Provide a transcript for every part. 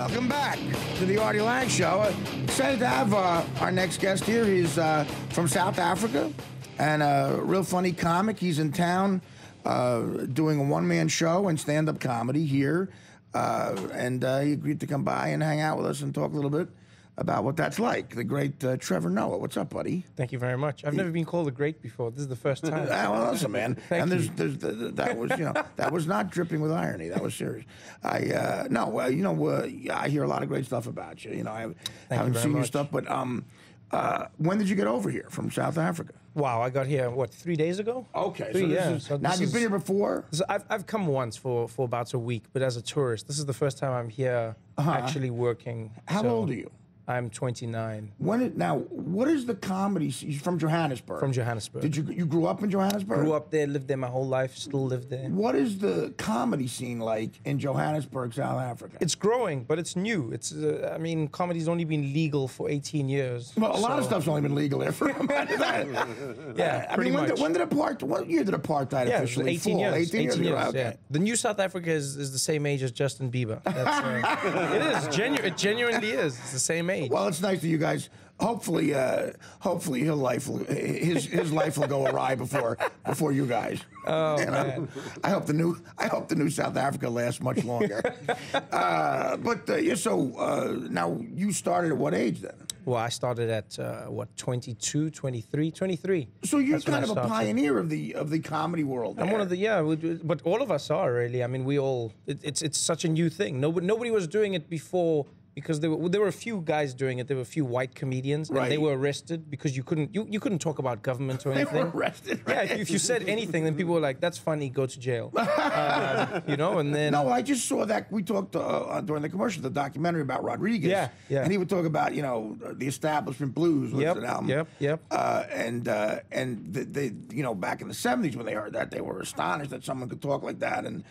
Welcome back to the Artie Lange Show. Excited to have our next guest here. He's from South Africa and a real funny comic. He's in town doing a one-man show and stand-up comedy here. And he agreed to come by and hang out with us and talk a little bit about what that's like. The great Trevor Noah. What's up, buddy? Thank you very much. I've never been called the great before. This is the first time. Well, listen, man. Thank you. That was, that was not dripping with irony. That was serious. I hear a lot of great stuff about you. I haven't seen your stuff, but when did you get over here from South Africa? Wow, I got here, what, 3 days ago? Okay. So now, you've been here before? I've come once for about a week, but as a tourist. This is the first time I'm here actually working. How old are you? I'm 29. What is the comedy scene? You're from Johannesburg. From Johannesburg. Did you grew up in Johannesburg? Grew up there, lived there my whole life, still live there. What is the comedy scene like in Johannesburg, South Africa? It's growing, but it's new. It's I mean, comedy's only been legal for 18 years. Well, a lot of stuff's only been legal there for Yeah, I mean, what year did apartheid officially 18 fall? years. 18 years ago. Okay. Yeah. The new South Africa is the same age as Justin Bieber. That's, it genuinely is. It's the same age. Well, it's nice that you guys. Hopefully, his life will go awry before you guys. Oh, man. I hope the new South Africa lasts much longer. Now you started at what age then? Well, I started at 22, 23, 23. So you're kind of a pioneer of the comedy world. I'm one of the but all of us are really. I mean, we all. It's such a new thing. Nobody was doing it before. Because there were a few guys doing it. There were a few white comedians, and they were arrested because you couldn't talk about government or anything. They were arrested. Right? Yeah, if you said anything, then people were like, "That's funny, go to jail." And then no, I just saw that we talked during the commercial, the documentary about Rodriguez. Yeah. And he would talk about the establishment blues. Was an album. Yep. And they back in the '70s when they heard that, they were astonished that someone could talk like that. And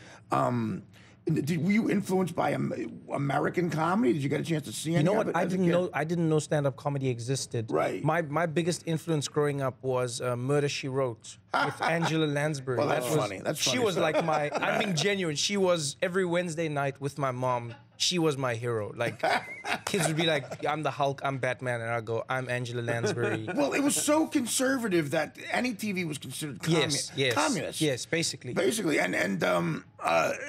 were you influenced by American comedy? Did you get a chance to see any? You know what? I didn't know stand-up comedy existed. Right. My biggest influence growing up was Murder, She Wrote with Angela Lansbury. Well, that's funny. She was like I'm being genuine. She was every Wednesday night with my mom. She was my hero. Like, kids would be like, I'm the Hulk, I'm Batman, and I'll go, I'm Angela Lansbury. Well, it was so conservative that any TV was considered communist. Yes, basically. Basically, and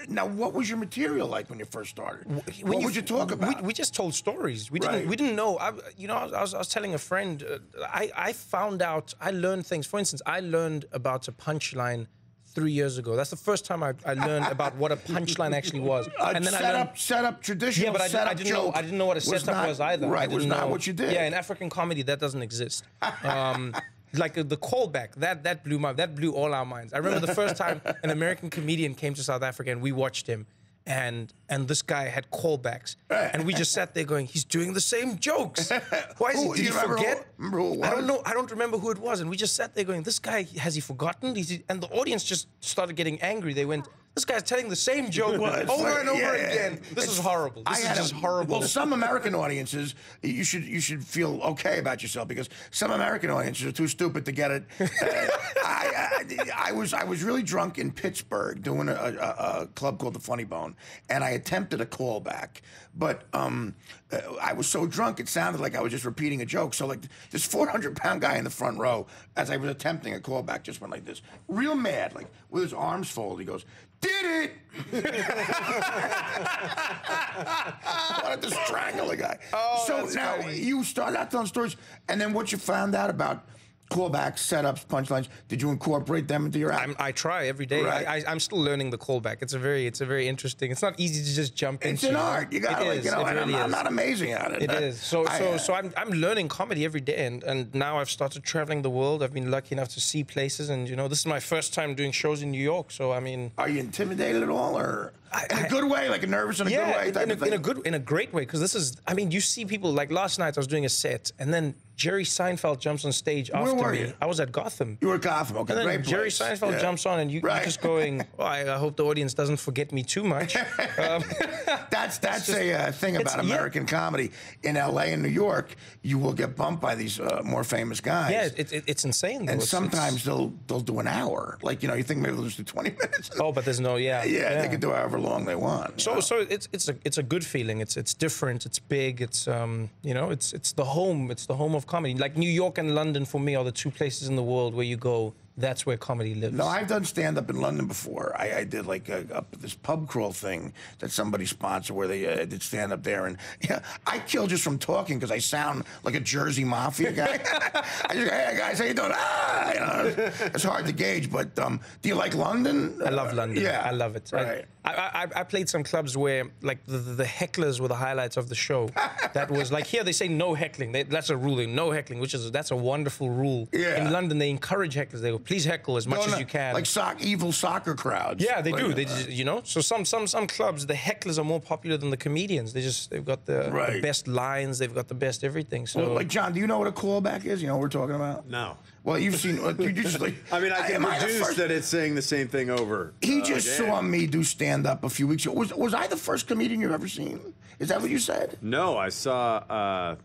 now, what was your material like when you first started? What would you talk about? We just told stories. We didn't know. I was telling a friend. I found out. I learned things. For instance, I learned about a punchline 3 years ago. That's the first time I learned about what a punchline actually was. And then set up traditional. Yeah, but I didn't know what a setup was either. Right, was not what you did. Yeah, in African comedy that doesn't exist. Like the callback, that blew all our minds. I remember the first time an American comedian came to South Africa and we watched him. And this guy had callbacks, and we just sat there going, "He's doing the same jokes. Why is he? Did he forget? I don't know. I don't remember who it was." And we just sat there going, "This guy, has he forgotten?" And the audience just started getting angry. They went, "This guy's telling the same joke over and over again. This is horrible. This is just horrible." Well, some American audiences, you should feel okay about yourself because some American audiences are too stupid to get it. I was really drunk in Pittsburgh doing a club called the Funny Bone, and I attempted a callback, but I was so drunk it sounded like I was just repeating a joke. So like this 400-pound guy in the front row, as I was attempting a callback, just went like this, real mad, like with his arms folded. He goes, "Did it!" I wanted to strangle the guy. Oh, so now funny. You started out telling stories, and then what you found out about callbacks, setups, punchlines, did you incorporate them into your act? I try every day. Right. I'm still learning the callback. It's a very interesting. It's not easy to just jump into. It's an art. You got to, I'm not amazing at it. It is. So I'm learning comedy every day, and now I've started traveling the world. I've been lucky enough to see places, and this is my first time doing shows in New York. So I mean, are you intimidated at all, or in a good way, like nervous in a good way? In a great way, because this is. I mean, you see people like last night. I was doing a set, and then Jerry Seinfeld jumps on stage Where after were me. you? I was at Gotham. You were at Gotham, okay, And then great Jerry place. Seinfeld jumps on, and you're just going, oh, I hope the audience doesn't forget me too much. That's a thing about American comedy. In L.A. and New York, you will get bumped by these more famous guys. Yeah, it's insane. Though. And sometimes they'll do an hour. Like, you think maybe they'll just do 20 minutes. Oh, but there's no, Yeah, they can do however long they want. So it's a good feeling. It's different. It's big. It's it's the home. It's the home of comedy. Like New York and London for me are the two places in the world where you go. That's where comedy lives. No, I've done stand-up in London before. I did like this pub crawl thing that somebody sponsored where they did stand-up there. And I kill just from talking because I sound like a Jersey Mafia guy. I just go, hey, guys, how you doing? It's hard to gauge, but do you like London? I love London. Yeah. I love it. Right. I played some clubs where like the hecklers were the highlights of the show. That was like here they say no heckling. That's a ruling, no heckling, that's a wonderful rule. Yeah. In London they encourage hecklers. They go, please heckle as much as you can. Like evil soccer crowds. Yeah, they do. They just, so some clubs the hecklers are more popular than the comedians. They've got the best lines. They've got the best everything. So like John, do you know what a callback is? You know what we're talking about? No. Well, you've seen. You just like. I mean, I can deduce that it's saying the same thing over. He just saw me do stand-up a few weeks ago. Was I the first comedian you've ever seen? Is that what you said? No, I saw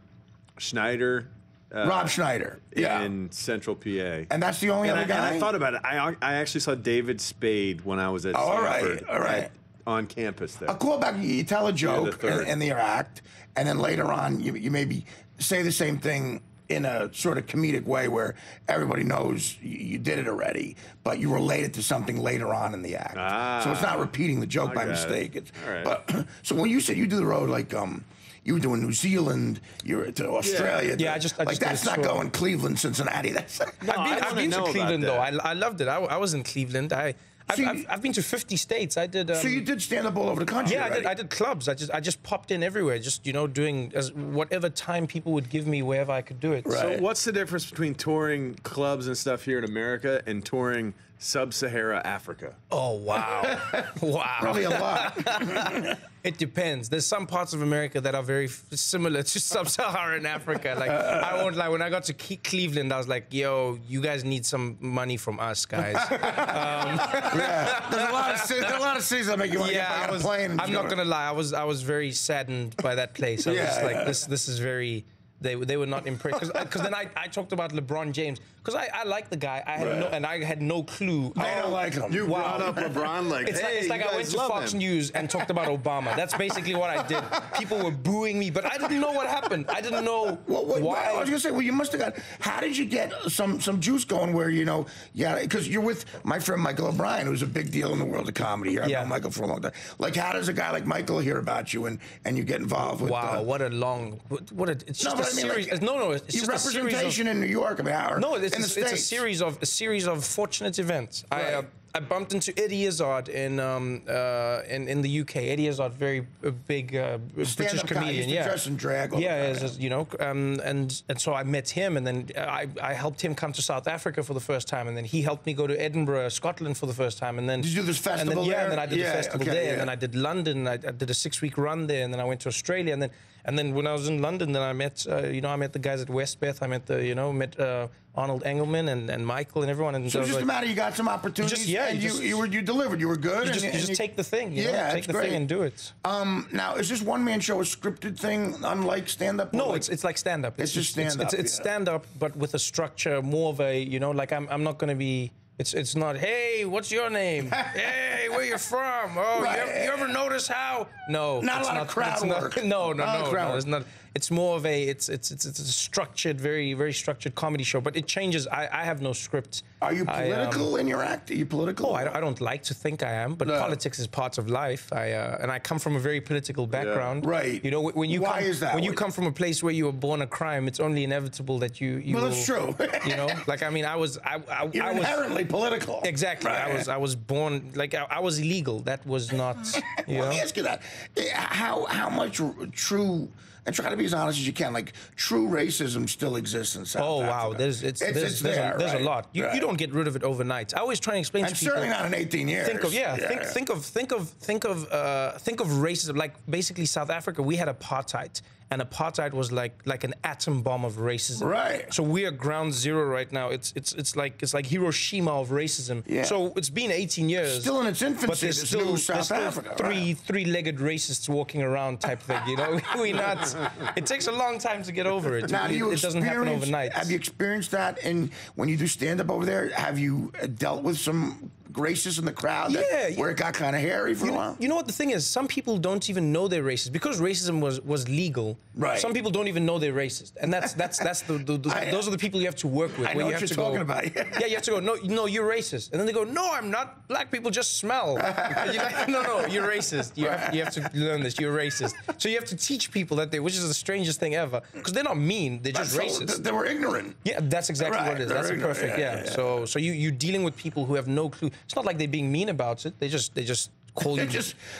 Schneider. Rob Schneider. Yeah. In Central PA. And that's the only other guy? And I thought about it. I actually saw David Spade when I was at Stanford. All right. On campus there. A callback, you tell a joke in the act, and then later on you maybe say the same thing in a sort of comedic way where everybody knows you did it already, but you relate it to something later on in the act. So it's not repeating the joke by mistake. All right. But so when you said you do the road, like you were doing New Zealand, you were to Australia. Yeah, I just that's not going Cleveland, Cincinnati. That's I've been to Cleveland though. I loved it. I was in Cleveland. I've been to 50 states. I did. So you did stand up all over the country. Yeah, I did clubs. I just popped in everywhere. Just doing whatever time people would give me wherever I could do it. Right. So what's the difference between touring clubs and stuff here in America and touring Sub-Saharan Africa? Oh wow, wow. Probably a lot. It depends. There's some parts of America that are very similar to Sub-Saharan Africa. Like I won't lie. When I got to Cleveland, I was like, "Yo, you guys need some money from us, guys." Yeah, there's a lot of cities that make you want to get on a plane. I'm not gonna lie. I was very saddened by that place. I was just like, this is very. They were not impressed because then I talked about LeBron James because I like the guy. I had no clue. I don't like him. You brought up LeBron like, it's like I went to Fox News and talked about Obama. That's basically what I did. People were booing me, but I didn't know what happened. I didn't know why. I was gonna say, well, you must have got. How did you get some juice going? Where because you're with my friend Michael O'Brien, who's a big deal in the world of comedy. I've known Michael for a long time. Like, how does a guy like Michael hear about you and you get involved with? Wow, it's just a series. It's just a series of representation in New York. It's a series of fortunate events. I bumped into Eddie Izzard in the UK. Eddie Izzard, very big British comedian. Yeah, dress and drag. And so I met him, and then I helped him come to South Africa for the first time, and then he helped me go to Edinburgh, Scotland for the first time, and then did you do this festival there? And then I did the festival there, and then I did London. I did a 6-week run there, and then I went to Australia, and then when I was in London, then I met I met the guys at Westbeth. I met Arnold Engelman and Michael and everyone. And so it's just a matter you got some opportunities. You delivered. You were good. You just take the thing. Take the thing and do it. Now, is this one man show a scripted thing, unlike stand up? No, it's like stand up. It's just stand up. It's stand up, but with a structure, more of a like I'm not going to be. It's not, hey, what's your name? Hey, where you from? Oh, you ever notice how? No, not a lot of crowd work. No, it's not. It's more of it's a structured, very, very structured comedy show, but it changes. I have no script. Are you political in your act? Are you political? Oh, I don't like to think I am, but politics is part of life. And I come from a very political background. Yeah. Right. When you Why is that? When you come from a place where you were born a crime, it's only inevitable that you well, will, that's true. I was You're inherently political. Exactly. Right. I was born I was illegal. That was not. Let me ask you that. How much true? And try to be as honest as you can. Like, true racism still exists in South Africa. Wow, there's a lot. You don't get rid of it overnight. I always try and explain to people. Certainly not in 18 years. Think of racism. Like basically South Africa, we had apartheid, and apartheid was like an atom bomb of racism. Right. So we are ground zero right now. It's like Hiroshima of racism. Yeah. So it's been 18 years. Still in its infancy. But there's still, South Africa, three-legged racists walking around type thing. You know, we not. It takes a long time to get over it. Now, It doesn't happen overnight. Have you experienced that when you do stand-up over there? Have you dealt with some racists in the crowd where it got kind of hairy for a while? You know what the thing is? Some people don't even know they're racist because racism was legal. Right. Some people don't even know they're racist, and that's those are the people you have to work with. I know what you're talking about. Yeah, you have to go. No, you're racist, and then they go, no, I'm not. Black people just smell. And you're like, no, you're racist. You have to learn this. You're racist. So you have to teach people that which is the strangest thing ever, because they're not mean. They're just racist. They were ignorant. Yeah, that's exactly what it is. That's perfect. Yeah. So you're dealing with people who have no clue. It's not like they're being mean about it. They just call you.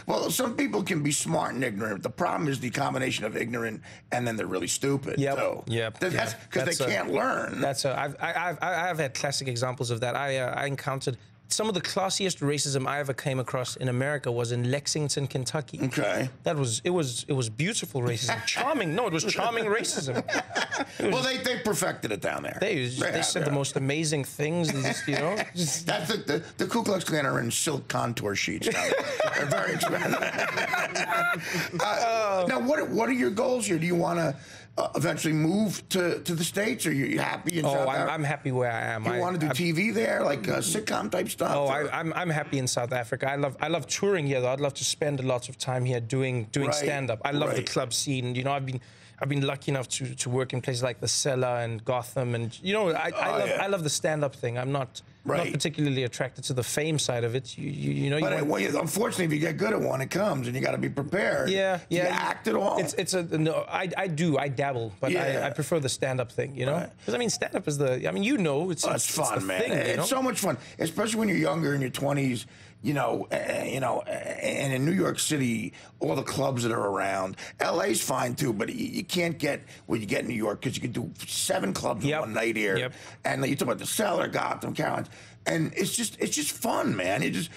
Well, some people can be smart and ignorant. The problem is the combination of ignorant and then they're really stupid. Yep. So that's because they can't learn. I've had classic examples of that. I encountered some of the classiest racism I ever came across in America was in Lexington, Kentucky. Okay. It was beautiful racism. Charming. No, it was charming racism. Well, they perfected it down there. They said the most amazing things. Just, That's the Ku Klux Klan are in silk contour sheets now. They're very expensive. Now, what are your goals here? Do you want to eventually move to the States, or are you happy in South Africa? I'm happy where I am. You want to do TV there, like sitcom type stuff? Oh, I'm happy in South Africa. I love touring here, though. I'd love to spend lots of time here doing stand-up. I love the club scene. You know, I've been lucky enough to work in places like the Cellar and Gotham, and I love the stand-up thing. I'm not particularly attracted to the fame side of it. Unfortunately, if you get good at one, it comes, and you got to be prepared. Yeah. Do you act at all? I do. I dabble, but I prefer the stand-up thing. You know, because I mean, stand-up is it's fun, man. It's so much fun, especially when you're younger in your 20s. And in New York City, all the clubs that are around. LA's fine too, but you can't get what you get in New York because you can do 7 clubs in one night here. Yep. And you talk about the Cellar, Gotham, Caroline's. And it's just fun, man. It's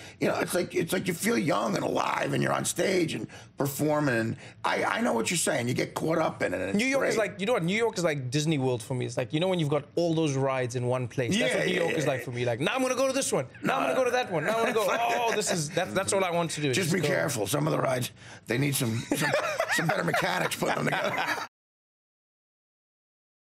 like you feel young and alive, and you're on stage and performing. And I know what you're saying. You get caught up in it. New York is like, New York is like Disney World for me. It's like, when you've got all those rides in one place. That's what New York is like for me. Like, now I'm gonna go to this one. Now I'm gonna go to that one. Now I'm gonna go. Oh, that's all I want to do. Just be careful. Some of the rides, they need some better mechanics putting them together.